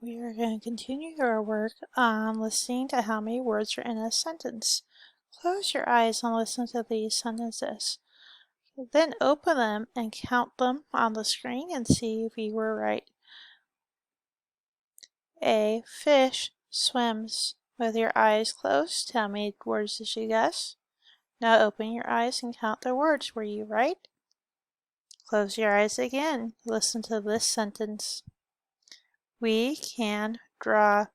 We are going to continue our work on listening to how many words are in a sentence. Close your eyes and listen to these sentences. Then open them and count them on the screen and see if you were right. A fish swims. With your eyes closed, how many words did you guess? Now open your eyes and count the words. Were you right? Close your eyes again. Listen to this sentence. We can draw.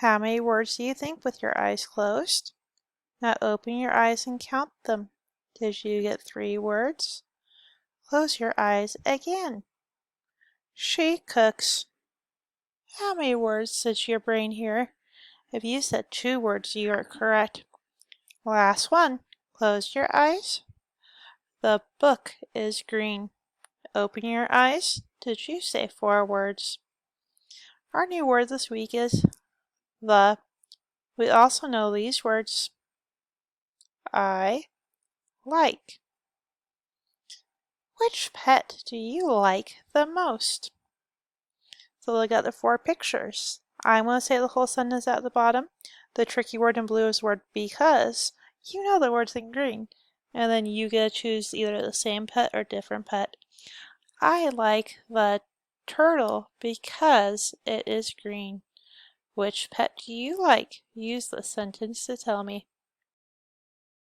How many words do you think with your eyes closed? Now open your eyes and count them. Did you get 3 words? Close your eyes again. She cooks. How many words did your brain hear? If you said 2 words, you are correct. Last one. Close your eyes. The book is green. Open your eyes. Did you say 4 words? Our new word this week is the. We also know these words. I like. Which pet do you like the most? So look at the 4 pictures. I'm going to say the whole sentence at the bottom. The tricky word in blue is the word because. You know the words in green. And then you get to choose either the same pet or different pet. I like the turtle because it is green. Which pet do you like? Use the sentence to tell me.